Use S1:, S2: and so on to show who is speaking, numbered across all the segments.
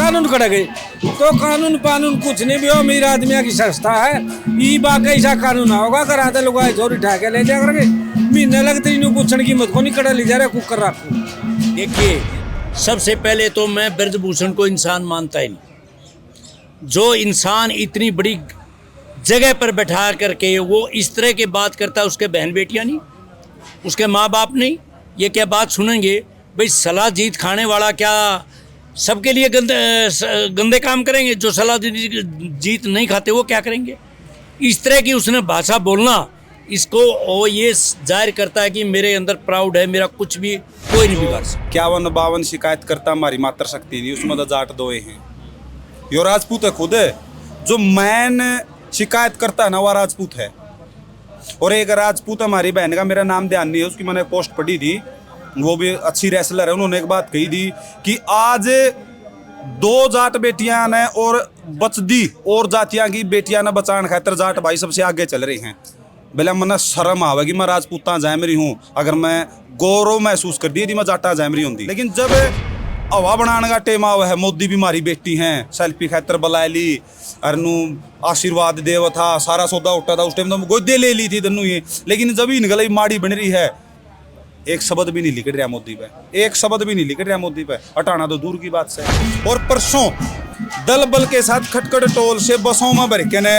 S1: कानून कड़ गए तो कानून पानून कुछ नहीं भी हो, अमीर आदमियों की संस्था है, ई बाकी सा कानून होगा करा दे लोग चोरी ठा के ले जा करके महीने लगते इन पूछने की मत को नहीं कड़ा ले जा रहे कुकर रखो।
S2: देखिए, सबसे पहले तो मैं ब्रजभूषण को इंसान मानता ही नहीं। जो इंसान इतनी बड़ी जगह पर बैठा करके वो इस तरह की बात करता है, उसके बहन बेटियां नहीं, उसके माँ बाप नहीं, ये क्या बात सुनेंगे? भाई सलाह जीत खाने वाला क्या सबके लिए गंदे काम करेंगे? जो सलाह जीत नहीं खाते वो क्या करेंगे? इस तरह की उसने भाषा बोलना, इसको वो ये जाहिर करता है कि मेरे अंदर प्राउड है, मेरा कुछ भी कोई नहीं बिगाड़ सकता।
S3: 51-52 शिकायत करता हमारी मात्र शक्ति थी, उसमें तो जाट दोए हैं। यो राजपूत है खुद है, जो मैन शिकायत करता है ना वो राजपूत है। और एक राजपूत हमारी बहन का मेरा नाम ध्यान नहीं है, उसकी मैंने पोस्ट पढ़ी थी, वो भी अच्छी रेसलर है, उन्होंने एक बात कही थी कि आज 2 जाट बेटियां ने और बचदी और जातियां की बेटियां ने बचाने खातर जाट भाई सबसे आगे चल रही हैं। भले मना शर्म आवेगी मैं राजपूता जैमरी हूँ, अगर मैं गौरव महसूस कर दी थी मैं जाटा जैमरी होंगी। लेकिन जब हवा बनाने का टेम आवा है, मोदी भी मारी बेटी हैं, सेल्फी खातर बुला ली, अरनू आशीर्वाद देव था, सारा सौदा उठा था, उस टाइम तो गोदे ले ली थी दन्नू ये। लेकिन जब इन गलाई माड़ी बन रही है, एक शब्द भी नहीं लिख रहा मोदी पे, एक शब्द भी नहीं लिख रहा मोदी पे, हटाना तो दूर की बात से। और परसों दल बल के साथ खटखट टोल से बसों में भर के ने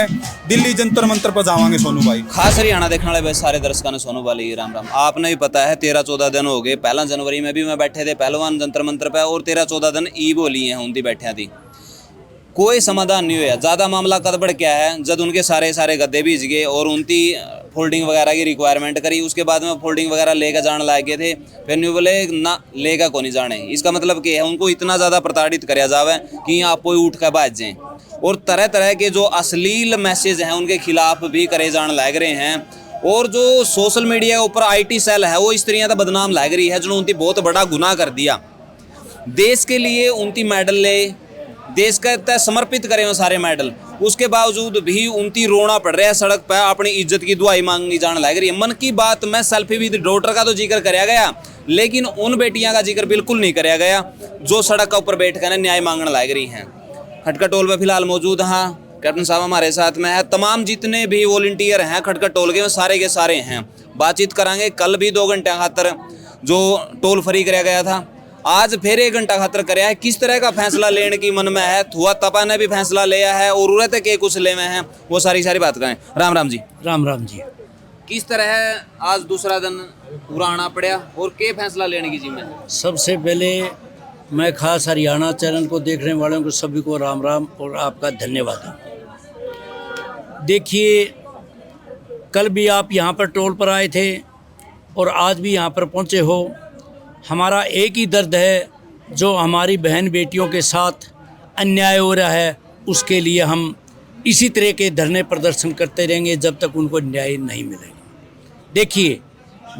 S3: दिल्ली जंतर मंतर पर जावांगे सोनू भाई।
S4: खास हरियाणा देखने वाले सारे दर्शकों ने सोनू वाली राम राम। आपने भी पता है 13-14 दिन हो गए, 1 जनवरी में भी मैं बैठे थे पहलवान जंतर मंतर पे, और 13-14 दिन ई बोली हैं उनकी बैठिया थी, कोई समाधान नहीं हुआ। ज़्यादा मामला कद बढ़ क्या है, जब उनके सारे गद्दे भीज गए और उनकी फोल्डिंग वगैरह की रिक्वायरमेंट करी, उसके बाद में फोल्डिंग वगैरह लेकर जाने लग गए थे, फिर न्यू बोले ना लेगा को नहीं जाने। इसका मतलब क्या है, उनको इतना ज़्यादा प्रताड़ित कराया जावे कि आप कोई उठ कर भाज जाएँ, और तरह तरह के जो अश्लील मैसेज हैं उनके खिलाफ भी करे जाने लग रहे हैं। और जो सोशल मीडिया के ऊपर IT सेल है वो स्त्रियाँ तो बदनाम लग रही है, जिन्होंने उनकी बहुत बड़ा गुनाह कर दिया। देश के लिए उनकी मेडल ले, देश का समर्पित करें वो सारे मेडल, उसके बावजूद भी उनकी रोना पड़ रहा है सड़क पर, अपनी इज्जत की दुआई मांगी जाने लग रही है। मन की बात में सेल्फी विद डॉटर का तो जिक्र कराया गया, लेकिन उन बेटियां का जिक्र बिल्कुल नहीं कराया गया जो सड़क के ऊपर बैठ कर न्याय मांगने लग रही हैं। खटखट टोल पर फिलहाल मौजूद हाँ कैप्टन साहब हमारे साथ में है, तमाम जितने भी वॉलंटियर हैं खटखट टोल के सारे के सारे हैं। बातचीत करांगे, कल भी 2 घंटे खातर जो टोल फ्री कराया गया था, आज फिर 1 घंटा खातर कराया है। किस तरह का फैसला लेने की मन में है, थुआ तपा ने भी फैसला लिया है और उरत के कुछ ले में है, वो सारी बात करें। राम राम जी।
S2: राम राम जी।
S4: किस तरह है आज दूसरा दिन पूरा आना पड़ा और क्या फैसला लेने की जिम्मे?
S2: सबसे पहले मैं खास हरियाणा चैनल को देखने वालों को सभी को राम राम और आपका धन्यवाद। देखिए, कल भी आप यहाँ पर टोल पर आए थे और आज भी यहाँ पर पहुँचे हो। हमारा एक ही दर्द है, जो हमारी बहन बेटियों के साथ अन्याय हो रहा है, उसके लिए हम इसी तरह के धरने प्रदर्शन करते रहेंगे जब तक उनको न्याय नहीं मिलेगा। देखिए,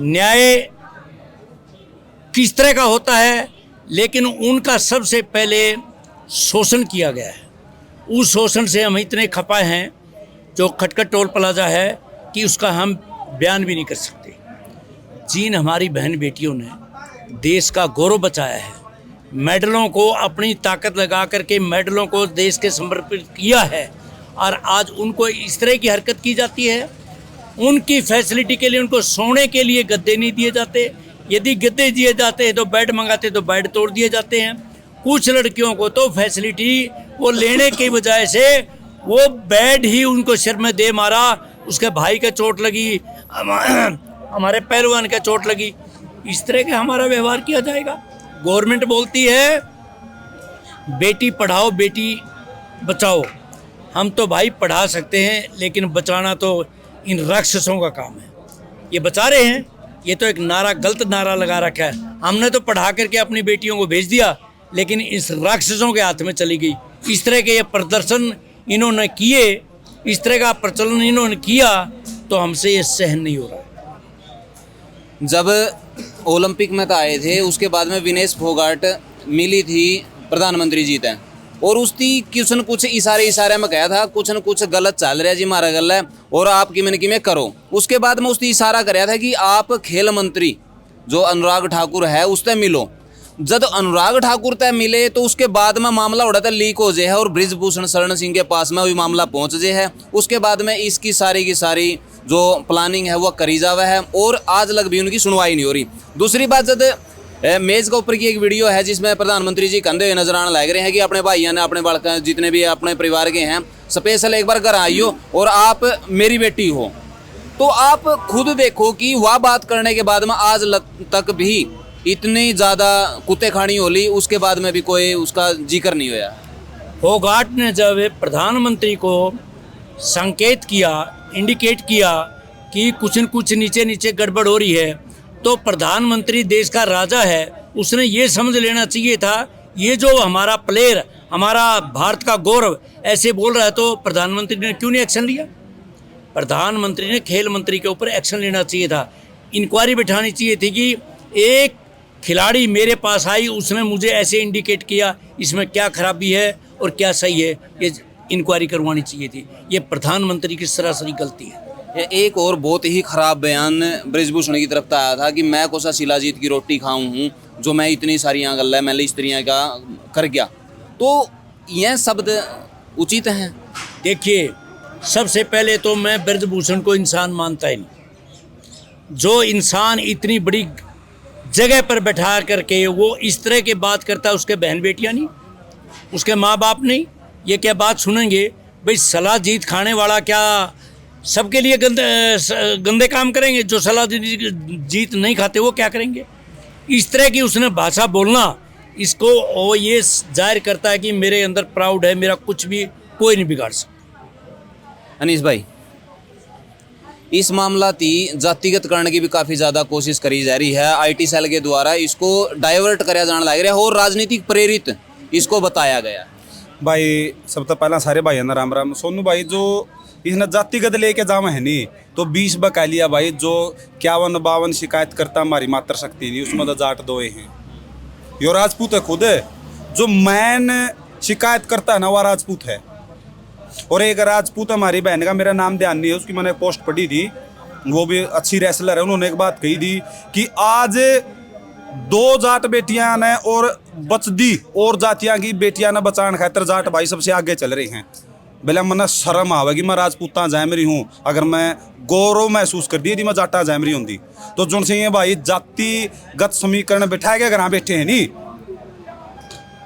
S2: न्याय किस तरह का होता है, लेकिन उनका सबसे पहले शोषण किया गया है। उस शोषण से हम इतने खपा हैं, जो खटखट टोल प्लाजा है, कि उसका हम बयान भी नहीं कर सकते। जिन हमारी बहन बेटियों ने देश का गौरव बचाया है, मेडलों को अपनी ताकत लगा करके मेडलों को देश के समर्पित किया है, और आज उनको इस तरह की हरकत की जाती है। उनकी फैसिलिटी के लिए उनको सोने के लिए गद्दे नहीं दिए जाते, यदि गद्दे दिए जाते हैं तो बेड मंगाते तो बेड तोड़ दिए जाते हैं। कुछ लड़कियों को तो फैसिलिटी वो लेने की बजाय से वो बेड ही उनको सिर में दे मारा, उसके भाई का चोट लगी, हमारे पहलवान का चोट लगी। इस तरह का हमारा व्यवहार किया जाएगा। गवर्नमेंट बोलती है बेटी पढ़ाओ बेटी बचाओ, हम तो भाई पढ़ा सकते हैं, लेकिन बचाना तो इन राक्षसों का काम है। ये बचा रहे हैं, ये तो एक नारा, गलत नारा लगा रखा है। हमने तो पढ़ा करके अपनी बेटियों को भेज दिया, लेकिन इस राक्षसों के हाथ में चली गई। इस तरह के ये प्रदर्शन इन्होंने किए, इस तरह का प्रचलन इन्होंने किया, तो हमसे ये सहन नहीं हो रहा।
S4: जब ओलंपिक में तो आए थे, उसके बाद में विनेश फोगाट मिली थी प्रधानमंत्री जी तय, और उसकी कुछ न कुछ इशारे में कहा था कुछ न कुछ गलत चल रहा है जी, मारा गल है और आप कि में करो। उसके बाद में उसने इशारा कराया था कि आप खेल मंत्री जो अनुराग ठाकुर है उससे मिलो। जब अनुराग ठाकुर तय मिले तो उसके बाद में मामला उड़ा था लीक हो जाए है और बृजभूषण शरण सिंह के पास में भी मामला पहुंच जाए है। उसके बाद में इसकी सारी की सारी जो प्लानिंग है वो करी जावा है और आज लग भी उनकी सुनवाई नहीं हो रही। दूसरी बात, जब मेज के ऊपर की एक वीडियो है जिसमें प्रधानमंत्री जी कंधे हुए नजर आने लग रहे हैं कि अपने भाइयों ने, अपने बालक जितने भी अपने परिवार के हैं, स्पेशल एक बार घर आइयो और आप मेरी बेटी हो। तो आप खुद देखो कि वह बात करने के बाद में आज तक भी इतनी ज़्यादा कुत्ते खानी होली, उसके बाद में भी कोई उसका जिक्र नहीं हुआ।
S2: फोगाट ने जब प्रधानमंत्री को संकेत किया, इंडिकेट किया कि कुछ न कुछ नीचे नीचे गड़बड़ हो रही है, तो प्रधानमंत्री देश का राजा है, उसने ये समझ लेना चाहिए था ये जो हमारा प्लेयर, हमारा भारत का गौरव ऐसे बोल रहा है, तो प्रधानमंत्री ने क्यों नहीं एक्शन लिया? प्रधानमंत्री ने खेल मंत्री के ऊपर एक्शन लेना चाहिए था। इंक्वायरी बिठानी चाहिए थी कि एक खिलाड़ी मेरे पास आई, उसने मुझे ऐसे इंडिकेट किया, इसमें क्या खराबी है और क्या सही है, ये इंक्वायरी करवानी चाहिए थी। ये प्रधानमंत्री की सरासरी गलती है।
S4: एक और बहुत ही खराब बयान बृजभूषण की तरफ से आया था कि मैं कोसा शिलाजीत की रोटी खाऊं हूँ जो मैं इतनी सारी गल्ला मैं स्त्रियाँ का कर गया। तो यह शब्द उचित हैं?
S2: देखिए, सबसे पहले तो मैं बृजभूषण को इंसान मानता ही नहीं। जो इंसान इतनी बड़ी जगह पर बैठा करके वो इस तरह की बात करता है, उसके बहन बेटियां नहीं, उसके माँ बाप नहीं, ये क्या बात सुनेंगे? भाई सलाह जीत खाने वाला क्या सबके लिए गंदे काम करेंगे? जो सलाह जीत नहीं खाते वो क्या करेंगे? इस तरह की उसने भाषा बोलना, इसको वो ये जाहिर करता है कि मेरे अंदर प्राउड है, मेरा कुछ भी कोई नहीं बिगाड़ सकता।
S4: अनीस भाई, इस मामला की जातिगत करने की भी काफ़ी ज़्यादा कोशिश करी जा रही है। आईटी सेल के द्वारा इसको डाइवर्ट कराया जाने लग रहा है और राजनीतिक प्रेरित इसको बताया गया।
S3: भाई सब तो पहला सारे भाई ना राम राम। सोनू भाई जो इसने जातिगत लेके जावा है नहीं तो 20 बका लिया भाई, जो 51-52 शिकायत करता हमारी मातृशक्ति नहीं, उसमें तो जाट दोए हैं। यो राजपूत है खुद, जो मैन शिकायत करता है ना वह राजपूत है। और एक राजपूत हमारी बहन का मेरा नाम ध्यान नहीं है, उसकी मैंने पोस्ट पढ़ी थी, वो भी अच्छी रेसलर है, उन्होंने एक बात कही थी कि आज 2 जाट बेटियां ने और बचदी और जातियां की बेटियां ने बचाने खातर जाट भाई सबसे आगे चल रहे हैं। भले मना शर्म आवेगी मैं राजपूता जैमरी हूँ, अगर मैं गौरव महसूस कर दी थी मैं जाटा जैमरी होंगी। तो जुन से ये भाई जातिगत समीकरण बिठाए गए घर बैठे हैं नहीं,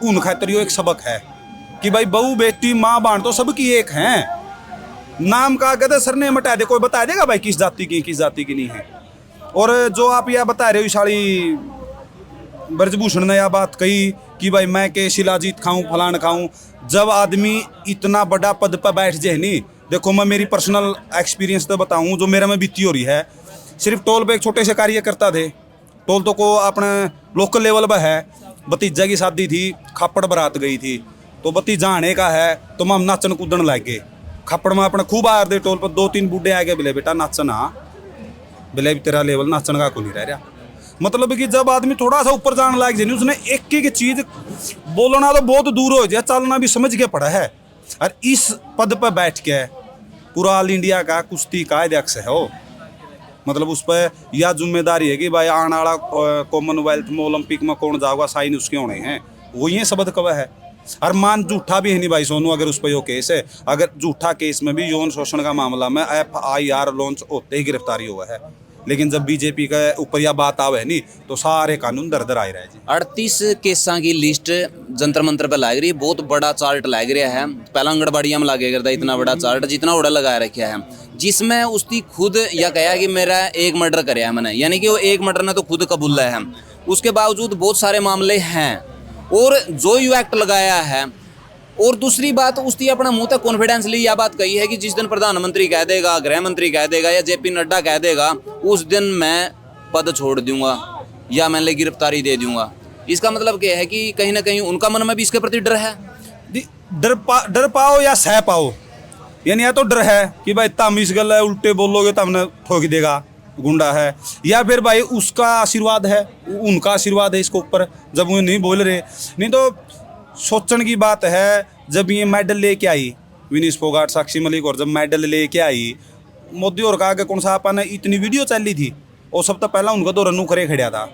S3: उन खातर यो एक सबक है कि भाई बहू बेटी माँ बाण तो सबकी एक हैं। नाम का कहते सरनेम हटा दे, कोई बता देगा भाई किस जाति की किस जाति की नहीं है। और जो आप यह बता रहे हो शाली बृजभूषण ने यह बात कही कि भाई मैं के शिलाजीत खाऊं फलान खाऊं, जब आदमी इतना बड़ा पद पर बैठ जाए नहीं, देखो मैं मेरी पर्सनल एक्सपीरियंस तो बताऊं जो मेरा में बीती हो रही है। सिर्फ टोल पे एक छोटे से कार्य करता थे, टोल तो को अपने लोकल लेवल पर है, भतीजा की शादी थी, खापड़ बारात गई थी, तो भतीजा आने का है तो हम नाचन कूदन लग गए। खापड़ में अपने खूब आर दे, टोल पर 2-3 बूढ़े आ गए, बोले बेटा नाचना, बोले तेरा लेवल नाचन का को नहीं रह रहा। मतलब कि जब आदमी थोड़ा सा ऊपर जाने लायक जाए उसने एक एक चीज बोलना तो बहुत दूर हो जाए, चलना भी समझ के पड़ा है। और इस पद पर बैठ के पूरा ऑल इंडिया का कुश्ती का अध्यक्ष है वो, मतलब उस पर यह जिम्मेदारी है कि भाई आने वाला कॉमनवेल्थ में ओलंपिक में कौन जाएगा, साइन उसके होने हैं, वो ये शब्द कवा है। और मान झूठा भी है नहीं भाई सोनू, अगर उस पर यो केस है, अगर झूठा केस में भी यौन शोषण का मामला में FIR लॉन्च होते ही गिरफ्तारी हुआ है। लेकिन जब बीजेपी का ऊपर यह बात आवे नहीं तो सारे कानून दर दर आए रहे जी।
S4: 38 केसा की लिस्ट जंतर मंत्र पर लाग रही है, बहुत बड़ा चार्ट लाग रहा है। पहला अंगड़बाड़िया में लागे करता इतना बड़ा चार्ट जितना उड़ा लगा रखा है, जिसमें उसकी खुद यह कहा कि मेरा एक मर्डर कराया है मैंने, यानी कि वो एक मर्डर ने तो खुद कबूला है। उसके बावजूद बहुत सारे मामले हैं और जो यू एक्ट लगाया है। और दूसरी बात, उसकी अपना मुंह तक कॉन्फिडेंसली यह बात कही है कि जिस दिन प्रधानमंत्री कह देगा, गृह मंत्री कह देगा या JP नड्डा कह देगा, उस दिन मैं पद छोड़ दूंगा या मैं ले गिरफ्तारी दे दूंगा। इसका मतलब क्या है कि कहीं ना कहीं उनका मन में भी इसके प्रति डर है।
S3: डर पाओ या सह पाओ, यानी या तो डर है कि भाई तम इस गल है, उल्टे बोलोगे तो हमने ठोक देगा, गुंडा है, या फिर भाई उसका आशीर्वाद है, उनका आशीर्वाद है इसके ऊपर जब वो नहीं बोल रहे। नहीं तो सोचने की बात है, जब ये मेडल लेके आई विनीश फोगाट, साक्षी मलिक, और जब मेडल लेके आई मोदी और कहा कि कौन सा आपने इतनी वीडियो चली थी, और सब तो पहला उनका तो रन्नू खरे खड़ा था।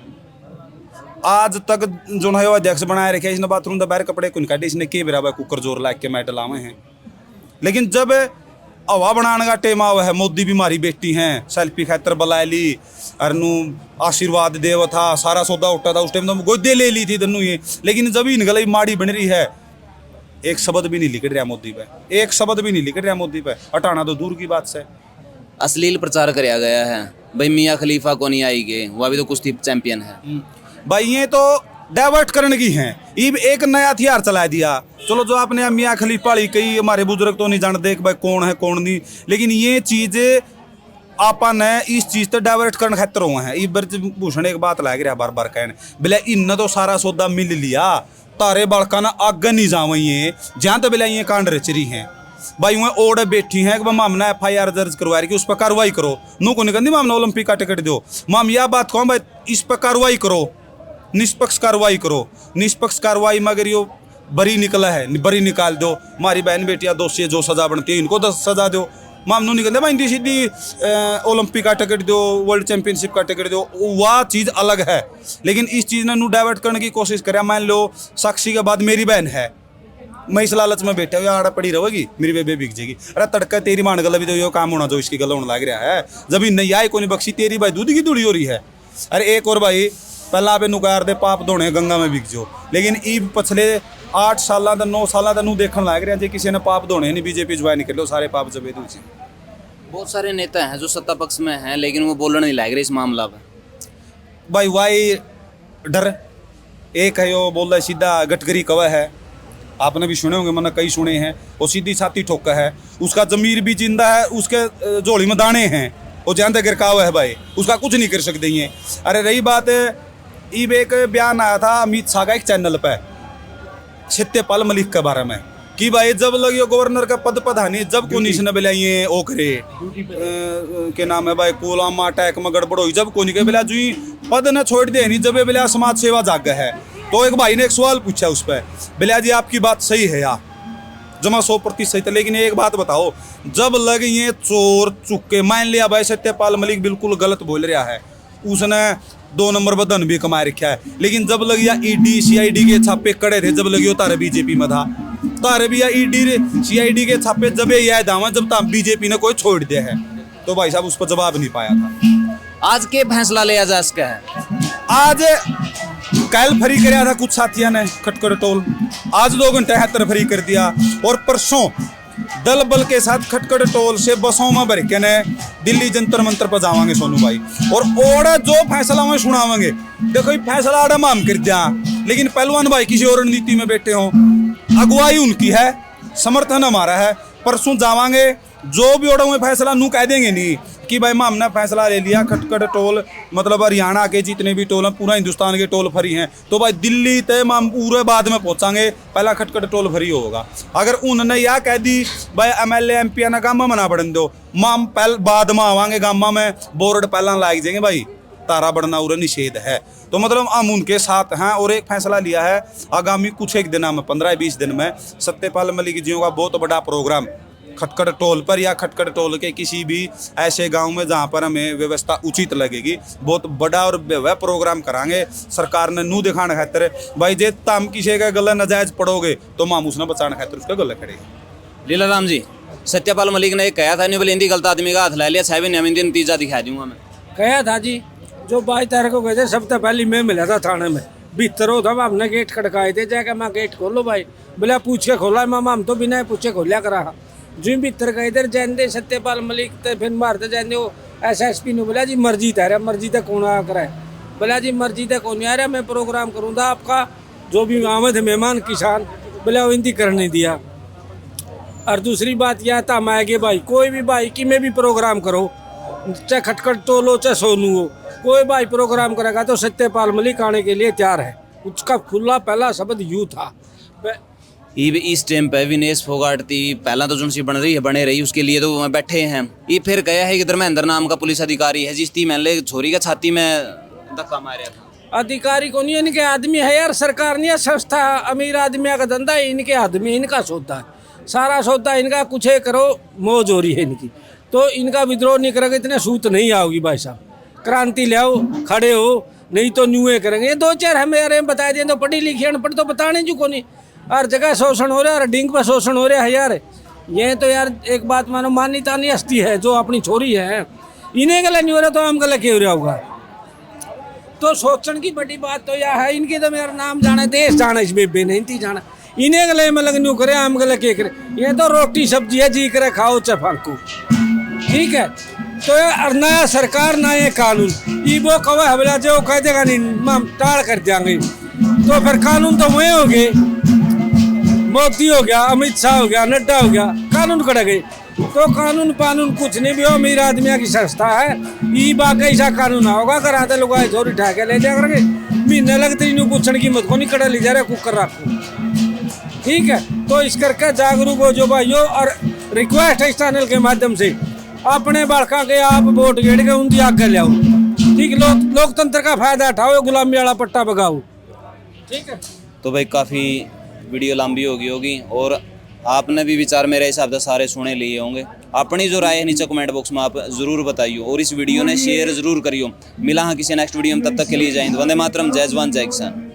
S3: आज तक जो है वो अध्यक्ष बनाए रखे इसने बाथरूम द बाहर कपड़े कुन काटे इसने के बेरा कुकर जोर ला के मैट लावे हैं। लेकिन जब हवा बनाने का टेम आवा है मोदी भी हमारी बेटी हैं सेल्फी खातर बुला ली अरनू आशीर्वाद देव था सारा सौदा उठा था उस टाइम तो गोदे ले ली थी दन्नू ये। लेकिन जब ही निकल माड़ी बन रही है एक शब्द भी नहीं लिख रहा मोदी पे, एक शब्द भी नहीं लिख रहा मोदी पे, हटाना तो दूर की बात से।
S4: अश्लील प्रचार कराया गया है भाई, मियाँ खलीफा को नहीं आएगी, वो अभी तो कुश्ती चैंपियन है
S3: भाई। ये तो डाइवर्ट करने की हैं, ये एक नया हथियार चला दिया। चलो जो आपने मियाँ खलीफा वाली कई हमारे बुजुर्ग तो नहीं जानते भाई कौन है कौन नहीं, लेकिन ये चीज़ें आपन है इस चीज़ तो डाइवर्ट करने खातर हुए हैं। ये भूषण एक बात लग रहा बार बार कहने बोले इन तो सारा सौदा मिल लिया तारे बालका ना आगे नहीं जावे जहाँ तो बोले ये कांड रच रही हैं भाई। वह ओढ़ बैठी हैं कि मामला FIR दर्ज करवा रही कि उस पर कार्रवाई करो। नू को निकलती मामला ओलंपिक का टिकट दो माम यह बात कहूँ भाई इस पर कार्रवाई करो, निष्पक्ष कार्रवाई करो। निष्पक्ष कार्रवाई में अगर यो बरी निकला है बरी निकाल दो, हमारी बहन बेटियां दोषी है जो सजा बनती है इनको 10 सजा दो। मामनू निकलते भाई इंडी सीधी ओलंपिक का टिकट दो, वर्ल्ड चैंपियनशिप का टिकट दो, वह चीज़ अलग है। लेकिन इस चीज़ ने नू डाइवर्ट करने की कोशिश करे। मान लो साक्षी के बाद मेरी बहन है, मैं इस लालच में बैठा हुआ आड़ा पड़ी रहेगी मेरी बेबे बिक जाएगी। अरे तड़का तेरी मान गल भी तो यो काम होना जो इसकी गल होने लग रहा है। जब नहीं आए को नहीं बख्शी तेरी भाई दूध की दूड़ी हो रही है। अरे एक और भाई पहला आप नुकार दे पाप धोने गंगा में बिक जो, लेकिन ईब पिछले 8 साल 9 साल तू देखने लग रहा है किसी ने पाप धोने नहीं बीजेपी ज्वाइन निकलो सारे पाप जबे दूसरे।
S4: बहुत सारे नेता हैं जो सत्ता पक्ष में हैं लेकिन वो बोलने नहीं लग रहे इस मामला पर
S3: भाई। वाई डर एक है यो बोल रहा है सीधा गटगरी कवा है, आपने भी सुने होंगे मैंने कई सुने हैं। वो सीधी छाती ठोका है, उसका जमीर भी जिंदा है, उसके झोली में दाने हैं, वो जानते गिरकाव है भाई, उसका कुछ नहीं कर सकते ये। अरे रही बात ईब एक बयान आया था अमित शाह का एक चैनल पे सत्यपाल मलिक के बारे में कि भाई जब लगे गवर्नर का पद प्रधानी जब को निश न बेला ये ओ करे के नाम है भाई पुलवामा अटैक में गड़बड़ हुई जब को नहीं बेला जो पद न छोड़ दे नहीं जब बेला समाज सेवा जाग है। तो एक भाई ने एक सवाल पूछा उस पर बेला जी आपकी बात सही है यार जमा 100% सही था, लेकिन एक बात बताओ जब लग ये चोर चुके मान लिया भाई सत्यपाल मलिक बिल्कुल गलत बोल रहा है, उसने 2 नंबर पर धन भी कमा रखा है, लेकिन जब लग या ED CID के छापे कड़े थे जब लगी तारे बीजेपी में था तारे भी या ED CID के छापे जब ये दावा जब तक बीजेपी ने कोई छोड़ दिया है। तो भाई साहब उस पर जवाब नहीं पाया था।
S4: आज के फैसला लिया जा सका है,
S3: आज कल फ्री कराया था कुछ साथियों ने खटकर टोल, आज 2 घंटे 73 फ्री कर दिया। और परसों दल बल के साथ खटकर टोल से बसों में भर के ने दिल्ली जंतर मंतर पर जावांगे सोनू भाई, और ओड़ा जो फैसला में सुनावांगे। देखो ये फैसला आड़ा माम कर दिया, लेकिन पहलवान भाई किसी और रणनीति में बैठे हों, अगुवाई उनकी है, समर्थन हमारा है। परसों जावांगे जो भी ओड़ा हुए फैसला नू कह देंगे नहीं कि भाई हमने फैसला ले लिया खटखट टोल मतलब हरियाणा के जितने भी टोल हैं पूरा हिंदुस्तान के टोल फ्री हैं, तो भाई दिल्ली तय हम पूरे बाद में पहुंचांगे, पहला खटखट टोल फ्री होगा। अगर उन्होंने यह कह दी भाई MLA MP ने गामा मना बढ़न दो माम पहल बाद में आवांगे गामा में बोर्ड पहला लाग जाएंगे भाई तारा बढ़ना उरे निषेध है। तो मतलब हम उनके साथ हैं और एक फैसला लिया है आगामी कुछ एक दिनों में 15-20 दिन में सत्यपाल मलिक जियों का बहुत बड़ा प्रोग्राम खटखट टोल पर या खटखट टोल के किसी भी ऐसे गांव में जहां पर हमें व्यवस्था उचित लगेगी बहुत बड़ा और वह प्रोग्राम करांगे। सरकार ने नू दिखाने खातिर भाई जे तम किसी का गला नजायज पड़ोगे तो मामूस ने बचाने खातिर उसका गला खड़ेगा।
S4: लीला राम जी सत्यपाल मलिक ने कहा था नहीं बोले हिंदी गलत आदमी का हाथ ला लिया 7 हिंदी नतीजा दिखा दूंगा मैं।
S1: कहा था जी जो 22 तारीख को गए थे सबसे पहले मैं मिला था थाने में भीतर हो था हमने गेट खड़काए थे जाकर मैं गेट खोलो भाई बोला पूछ के खोला मामा हम तो बिना पूछे खोलिया करा जो भीतर गए इधर जैन सत्यपाल मलिक तो फिर मारते जैन वो SSP ने बोला जी मर्जी था मर्जी तक कौन आ कराए बोला जी मर्जी तक कौन आ रहा मैं प्रोग्राम करूँगा आपका जो भी आमद मेहमान किसान बोला वो हिंदी करने दिया। और दूसरी बात यह था मैं कि भाई कोई भी भाई कि मैं भी प्रोग्राम करो चाहे खटखट टोलो चाहे सोनू हो कोई भाई प्रोग्राम करेगा तो सत्यपाल मलिक आने के लिए तैयार है। उसका खुला पहला शब्द यू था।
S4: इस टाइम पे विनेश फोगाट थी पहला तो जो बन रही है बने रही उसके लिए तो वहाँ बैठे हैं। ये फिर गया है कि धर्मेंद्र नाम का पुलिस अधिकारी है जिसकी मैंने छोरी का छाती में धक्का मारा था।
S1: अधिकारी को नहीं इनके आदमी है यार सरकार नहीं है संस्था अमीर आदमी का धंधा है इनके आदमी इनका सौदा है सारा सौदा इनका कुछ करो मौज हो रही है इनकी तो इनका विद्रोह नहीं करोगे इतने सूत नहीं आओगी भाई साहब। क्रांति ले आओ खड़े हो नहीं तो न्यूए करेंगे। ये दो चार हमें यार बता दें तो पढ़ी लिखी अनपढ़ तो बताने जो को नहीं। हर जगह शोषण हो रहा है, हर डिंग पर शोषण हो रहा है यार। ये तो यार एक बात मानो मान्यता नहीं हस्ती है जो अपनी छोरी है, इन्हें गला नहीं हो रहा तो हम गला क्यों हो रहा होगा। तो शोषण की बड़ी बात तो यह है, इनके तो मेरा नाम जाना देश जाना इस बेबे नहीं थी जाना, इन्हें गले में लग न्यू करे हम गले के करे। ये तो रोटी सब्जी है जी करे खाओ चफांकू, ठीक है। तो यार नया सरकार नया कानून ये वो कवा हवला जो कह देगा नहीं हम टाल कर देंगे। तो फिर कानून तो वही हो गए, मोदी हो गया, अमित शाह हो गया, नड्डा हो गया, कानून कट गए। तो कानून पानून कुछ नहीं भी हो, अमीर आदमियों की संस्था है। ये बाकी ऐसा कानून होगा कराते लोग चोरी ठा के ले जा करके महीने लगते इन पूछने की मत को नहीं कड़ा ले जा रहे कुकर रखो, ठीक है। तो इस करके जागरूक हो जो भाइयों, और रिक्वेस्ट है इस चैनल के माध्यम से अपने बालका के आप वोट गेड़ के उनकी आगे ले आओ, ठीक। लोकतंत्र का फायदा उठाओ, गुलामी वाला पट्टा बगाओ, ठीक है।
S4: तो भाई काफ़ी वीडियो लंबी होगी और आपने भी विचार मेरे हिसाब से सारे सुने लिए होंगे। अपनी जो राय है नीचे कमेंट बॉक्स में आप ज़रूर बताइए और इस वीडियो ने शेयर ज़रूर करियो। मिला हाँ किसी नेक्स्ट वीडियो में, तब तक के लिए जय हिंद, वंदे मातरम, जय जवान जय किसान।